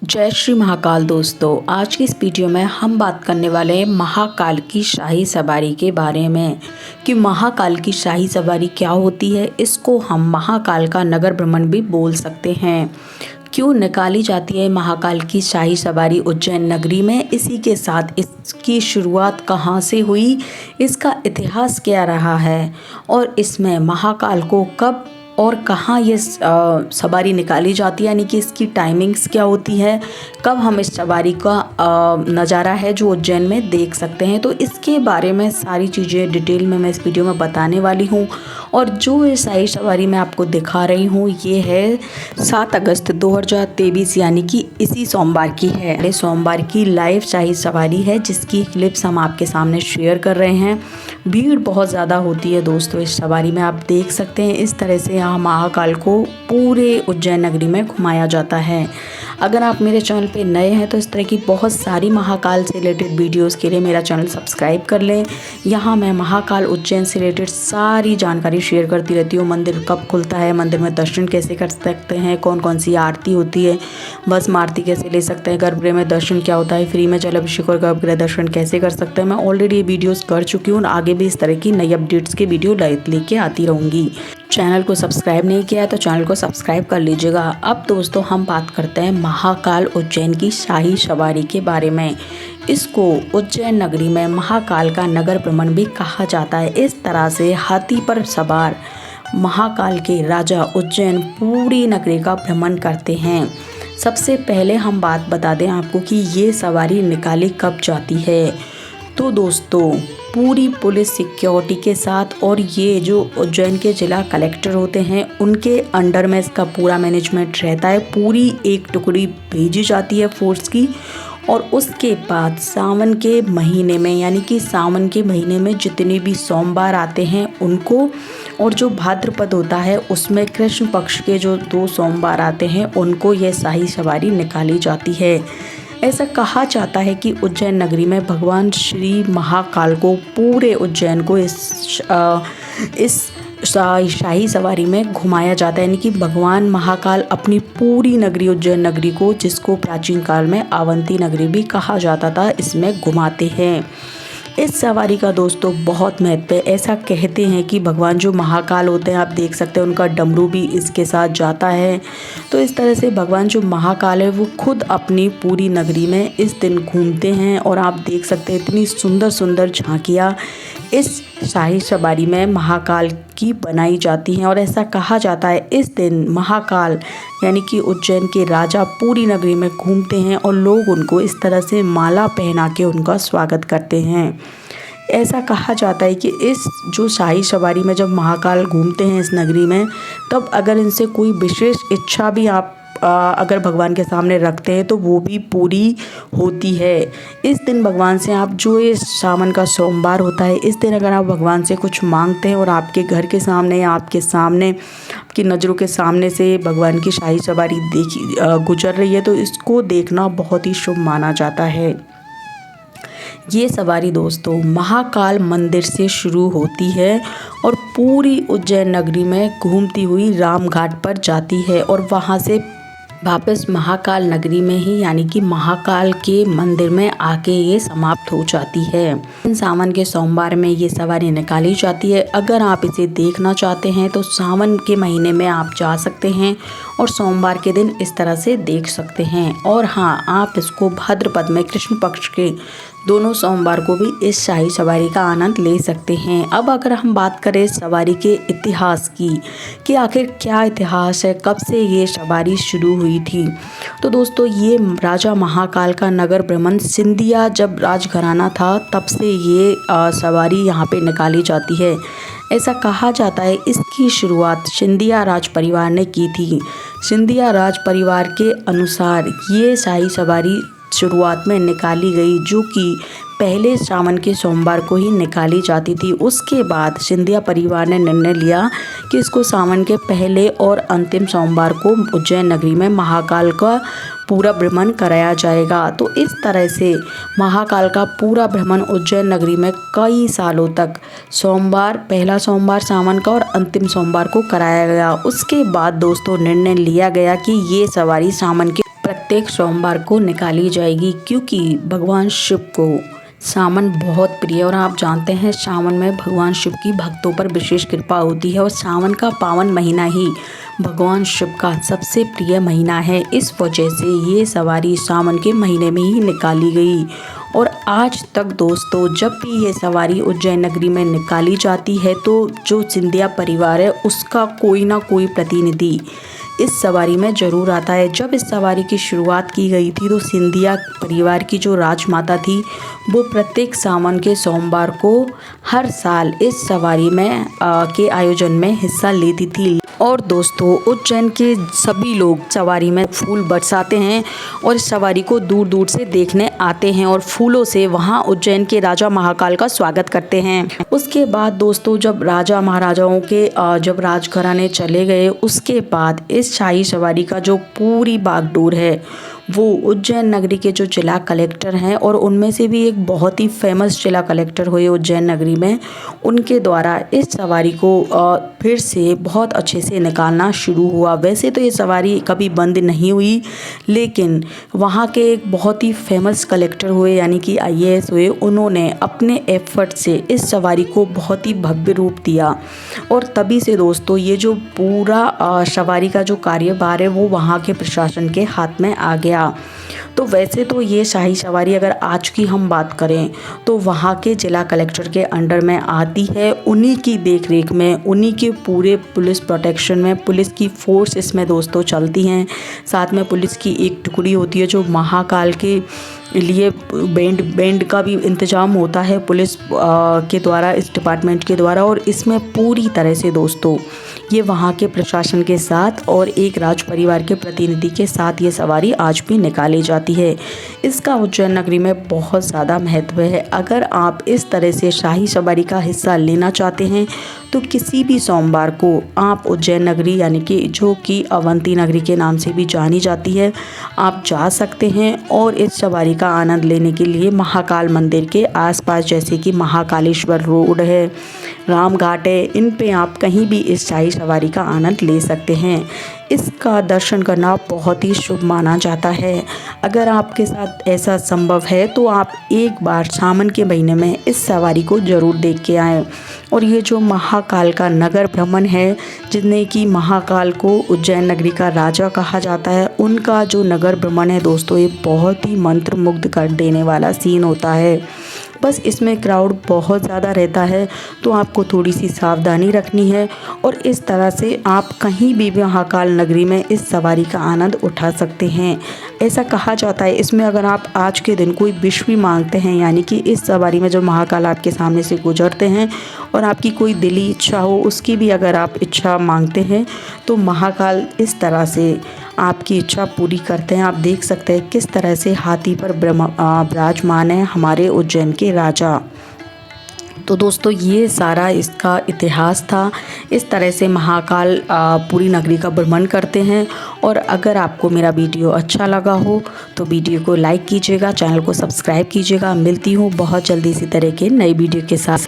जय श्री महाकाल दोस्तों। आज की इस वीडियो में हम बात करने वाले हैं महाकाल की शाही सवारी के बारे में कि महाकाल की शाही सवारी क्या होती है। इसको हम महाकाल का नगर भ्रमण भी बोल सकते हैं। क्यों निकाली जाती है महाकाल की शाही सवारी उज्जैन नगरी में, इसी के साथ इसकी शुरुआत कहाँ से हुई, इसका इतिहास क्या रहा है और इसमें महाकाल को कब और कहाँ ये सवारी निकाली जाती है, यानी कि इसकी टाइमिंग्स क्या होती है, कब हम इस सवारी का नज़ारा है जो उज्जैन में देख सकते हैं। तो इसके बारे में सारी चीज़ें डिटेल में मैं इस वीडियो में बताने वाली हूँ। और जो ये शाही सवारी मैं आपको दिखा रही हूँ ये है 7 अगस्त 2023 यानी कि इसी सोमवार की है। सोमवार की लाइव शाही सवारी है जिसकी क्लिप्स हम आपके सामने शेयर कर रहे हैं। भीड़ बहुत ज़्यादा होती है दोस्तों इस सवारी में, आप देख सकते हैं। इस तरह से यहाँ महाकाल को पूरे उज्जैन नगरी में घुमाया जाता है। अगर आप मेरे चैनल पे नए हैं तो इस तरह की बहुत सारी महाकाल से रिलेटेड वीडियोस के लिए मेरा चैनल सब्सक्राइब कर लें। यहाँ मैं महाकाल उज्जैन से रिलेटेड सारी जानकारी शेयर करती रहती हूँ। मंदिर कब खुलता है, मंदिर में दर्शन कैसे कर सकते हैं, कौन कौन सी आरती होती है, भस्म आरती कैसे ले सकते हैं, गर्भगृह में दर्शन क्या होता है, फ्री में जल अभिषेक और गर्भगृह दर्शन कैसे कर सकते हैं। मैं ऑलरेडी ये वीडियोज़ कर चुकी हूँ और आगे भी इस तरह की नई अपडेट्स के वीडियो लेके आती रहूँगी। चैनल को सब्सक्राइब नहीं किया है तो चैनल को सब्सक्राइब कर लीजिएगा। अब दोस्तों हम बात करते हैं महाकाल उज्जैन की शाही सवारी के बारे में। इसको उज्जैन नगरी में महाकाल का नगर भ्रमण भी कहा जाता है। इस तरह से हाथी पर सवार महाकाल के राजा उज्जैन पूरी नगरी का भ्रमण करते हैं। सबसे पहले हम बात बता दें आपको कि ये सवारी निकाली कब जाती है। तो दोस्तों पूरी पुलिस सिक्योरिटी के साथ और ये जो उज्जैन के जिला कलेक्टर होते हैं उनके अंडर में इसका पूरा मैनेजमेंट रहता है। पूरी एक टुकड़ी भेजी जाती है फोर्स की और उसके बाद सावन के महीने में, यानी कि सावन के महीने में जितने भी सोमवार आते हैं उनको, और जो भाद्रपद होता है उसमें कृष्ण पक्ष के जो 2 सोमवार आते हैं उनको ये शाही सवारी निकाली जाती है। ऐसा कहा जाता है कि उज्जैन नगरी में भगवान श्री महाकाल को पूरे उज्जैन को इस शाही सवारी में घुमाया जाता है, यानी कि भगवान महाकाल अपनी पूरी नगरी उज्जैन नगरी को, जिसको प्राचीन काल में अवंती नगरी भी कहा जाता था, इसमें घुमाते हैं। इस सवारी का दोस्तों बहुत महत्व है। ऐसा कहते हैं कि भगवान जो महाकाल होते हैं, आप देख सकते हैं उनका डमरू भी इसके साथ जाता है। तो इस तरह से भगवान जो महाकाल है वो खुद अपनी पूरी नगरी में इस दिन घूमते हैं और आप देख सकते हैं इतनी सुंदर सुंदर झांकियाँ इस शाही सवारी में महाकाल की बनाई जाती हैं। और ऐसा कहा जाता है इस दिन महाकाल यानी कि उज्जैन के राजा पूरी नगरी में घूमते हैं और लोग उनको इस तरह से माला पहना के उनका स्वागत करते हैं। ऐसा कहा जाता है कि इस जो शाही सवारी में जब महाकाल घूमते हैं इस नगरी में, तब अगर इनसे कोई विशेष इच्छा भी आप अगर भगवान के सामने रखते हैं तो वो भी पूरी होती है। इस दिन भगवान से आप, जो ये सावन का सोमवार होता है, इस दिन अगर आप भगवान से कुछ मांगते हैं और आपके घर के सामने या आपके सामने, आपकी नज़रों के सामने से भगवान की शाही सवारी गुजर रही है तो इसको देखना बहुत ही शुभ माना जाता है। ये सवारी दोस्तों महाकाल मंदिर से शुरू होती है और पूरी उज्जैन नगरी में घूमती हुई रामघाट पर जाती है और वहाँ से वापस महाकाल नगरी में ही, यानी कि महाकाल के मंदिर में आके ये समाप्त हो जाती है। सावन के सोमवार में ये सवारी निकाली जाती है। अगर आप इसे देखना चाहते हैं तो सावन के महीने में आप जा सकते हैं और सोमवार के दिन इस तरह से देख सकते हैं। और हाँ, आप इसको भाद्रपद में कृष्ण पक्ष के दोनों सोमवार को भी इस शाही सवारी का आनंद ले सकते हैं। अब अगर हम बात करें सवारी के इतिहास की कि आखिर क्या इतिहास है, कब से ये सवारी शुरू हुई थी, तो दोस्तों ये राजा महाकाल का नगर भ्रमण सिंधिया जब राजघराना था तब से ये सवारी यहाँ पे निकाली जाती है। ऐसा कहा जाता है इसकी शुरुआत सिंधिया राज परिवार ने की थी। सिंधिया राज परिवार के अनुसार ये शाही सवारी शुरुआत में निकाली गई, जो कि पहले सावन के सोमवार को ही निकाली जाती थी। उसके बाद सिंधिया परिवार ने निर्णय लिया कि इसको सावन के पहले और अंतिम सोमवार को उज्जैन नगरी में महाकाल का पूरा भ्रमण कराया जाएगा। तो इस तरह से महाकाल का पूरा भ्रमण उज्जैन नगरी में कई सालों तक सोमवार, पहला सोमवार सावन का और अंतिम सोमवार को कराया गया। उसके बाद दोस्तों निर्णय लिया गया कि ये सवारी सावन के प्रत्येक सोमवार को निकाली जाएगी, क्योंकि भगवान शिव को सावन बहुत प्रिय है और आप जानते हैं सावन में भगवान शिव की भक्तों पर विशेष कृपा होती है और सावन का पावन महीना ही भगवान शिव का सबसे प्रिय महीना है। इस वजह से ये सवारी सावन के महीने में ही निकाली गई और आज तक दोस्तों जब भी ये सवारी उज्जैन नगरी में निकाली जाती है तो जो सिंधिया परिवार है उसका कोई ना कोई प्रतिनिधि इस सवारी में ज़रूर आता है। जब इस सवारी की शुरुआत की गई थी तो सिंधिया परिवार की जो राजमाता थी वो प्रत्येक सावन के सोमवार को हर साल इस सवारी में के आयोजन में हिस्सा लेती थी। और दोस्तों उज्जैन के सभी लोग सवारी में फूल बरसाते हैं और इस सवारी को दूर दूर से देखने आते हैं और फूलों से वहां उज्जैन के राजा महाकाल का स्वागत करते हैं। उसके बाद दोस्तों जब राजा महाराजाओं के जब राजघराने चले गए उसके बाद इस शाही सवारी का जो पूरी बागडोर है वो उज्जैन नगरी के जो जिला कलेक्टर हैं और उनमें से भी एक बहुत ही फेमस जिला कलेक्टर हुए उज्जैन नगरी में, उनके द्वारा इस सवारी को फिर से बहुत अच्छे से निकालना शुरू हुआ। वैसे तो ये सवारी कभी बंद नहीं हुई, लेकिन वहाँ के एक बहुत ही फेमस कलेक्टर हुए यानी कि IAS हुए, उन्होंने अपने एफर्ट से इस सवारी को बहुत ही भव्य रूप दिया और तभी से दोस्तों ये जो पूरा सवारी का जो कार्यभार है वो वहाँ के प्रशासन के हाथ में आ गया। तो वैसे तो ये शाही सवारी अगर आज की हम बात करें तो वहाँ के जिला कलेक्टर के अंडर में आती है, उन्हीं की देखरेख में, उन्हीं के पूरे पुलिस प्रोटेक्शन में पुलिस की फोर्स इसमें दोस्तों चलती हैं। साथ में पुलिस की एक टुकड़ी होती है जो महाकाल के लिए बैंड का भी इंतज़ाम होता है पुलिस के द्वारा, इस डिपार्टमेंट के द्वारा। और इसमें पूरी तरह से दोस्तों ये वहाँ के प्रशासन के साथ और एक राज परिवार के प्रतिनिधि के साथ ये सवारी आज भी निकाली जाती है। इसका उज्जैन नगरी में बहुत ज़्यादा महत्व है। अगर आप इस तरह से शाही सवारी का हिस्सा लेना चाहते हैं तो किसी भी सोमवार को आप उज्जैन नगरी यानी कि जो कि अवंती नगरी के नाम से भी जानी जाती है, आप जा सकते हैं और इस सवारी का आनंद लेने के लिए महाकाल मंदिर के आसपास जैसे कि महाकालेश्वर रोड है, राम घाट है, इन पे आप कहीं भी इस शाही सवारी का आनंद ले सकते हैं। इसका दर्शन करना बहुत ही शुभ माना जाता है। अगर आपके साथ ऐसा संभव है तो आप एक बार सावन के महीने में इस सवारी को ज़रूर देख के आएँ। और ये जो महाकाल का नगर भ्रमण है, जिसने कि महाकाल को उज्जैन नगरी का राजा कहा जाता है, उनका जो नगर भ्रमण है दोस्तों ये बहुत ही मंत्रमुग्ध कर देने वाला सीन होता है। बस इसमें क्राउड बहुत ज़्यादा रहता है तो आपको थोड़ी सी सावधानी रखनी है और इस तरह से आप कहीं भी महाकाल नगरी में इस सवारी का आनंद उठा सकते हैं। ऐसा कहा जाता है इसमें अगर आप आज के दिन कोई विश भी मांगते हैं, यानी कि इस सवारी में जो महाकाल आपके सामने से गुजरते हैं और आपकी कोई दिली इच्छा हो उसकी भी अगर आप इच्छा मांगते हैं तो महाकाल इस तरह से आपकी इच्छा पूरी करते हैं। आप देख सकते हैं किस तरह से हाथी पर विराजमान है हमारे उज्जैन के राजा। तो दोस्तों ये सारा इसका इतिहास था। इस तरह से महाकाल पूरी नगरी का भ्रमण करते हैं। और अगर आपको मेरा वीडियो अच्छा लगा हो तो वीडियो को लाइक कीजिएगा, चैनल को सब्सक्राइब कीजिएगा। मिलती हूँ बहुत जल्दी इसी तरह के नई वीडियो के साथ।